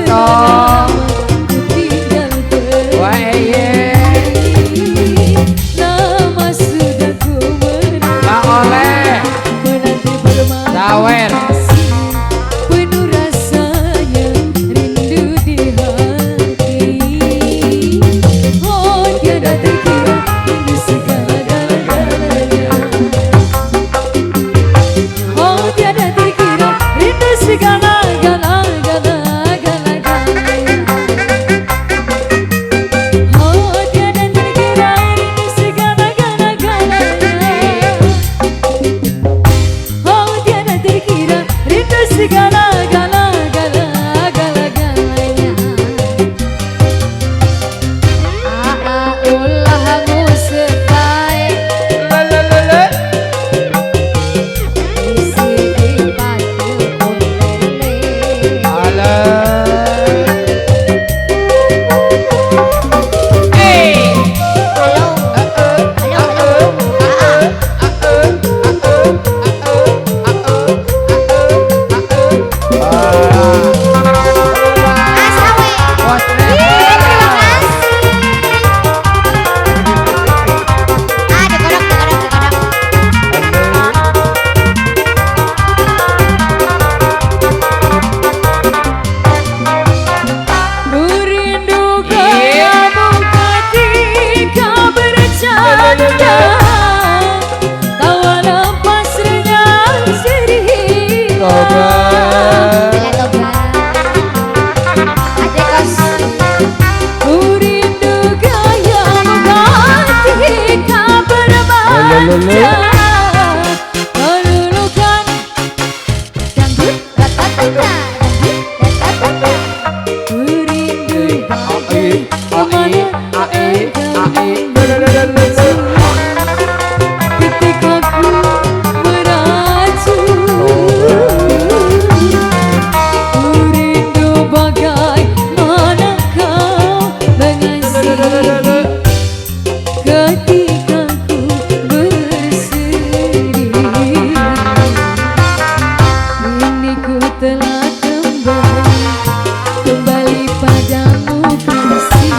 dong. Lama sudah ku menanti Sawer. penuh rasanya rindu di hati. Oh tiada terkira rindu segala-galanya. Oh tiada terkira rindu segala-galanya. Oh tiada terkira rindu segala-galanya. Oh tiada terkira rindu segala-galanya. Ulah musetai isi batu kulele. Rindu kamu ketika bercanda, tawa lepas renyah ceria. Rindu kamu ketika bermanja, meluluhkan dangdut ratatata. Rindu kemana ketika ku meracun. Rindu bagaimana kau mengasihi ketika ku bersedih. Kini ku telah kembali padamu kasih,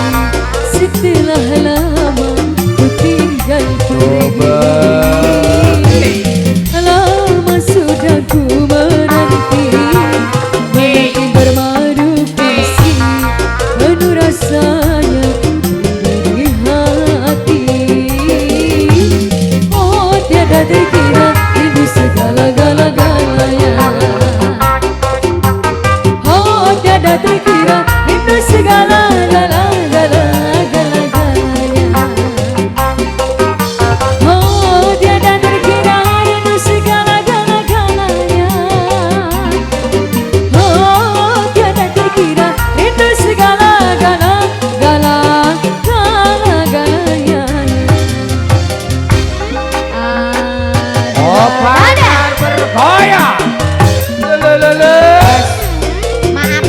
setelah lama ku tinggal pergi. Lama sudah ku menanti bermadu kasih, penuh rasanya di hati. Oh tiada terkira rindu segala-galanya. Oh tiada terkira rindu segala-galanya. Oh tiada terkira rindu segala-galanya. Oh tiada terkira rindu segala-galanya. Oh, pacar bergoyang. Maaf.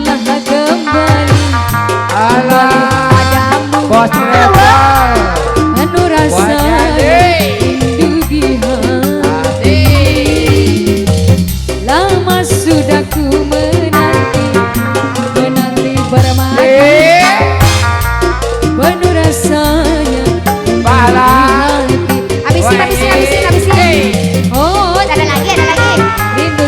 telah kembali Alah, padamu bos travel. anu rasa rindu di hati. Lama sudah ku menanti bermati, penuh rasanya Bala. Habisin. oh Ada lagi. rindu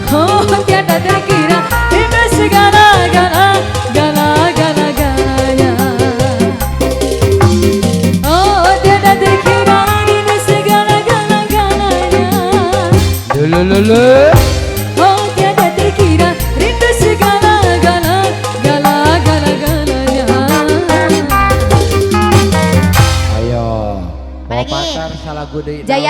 oh tiada terkira rindu segala-galanya. Oh tiada terkira rindu segala-galanya. Lulu. Oh tiada terkira rindu segala-galanya. Ayo. Apalagi? Bawa patar salah gede. Jaya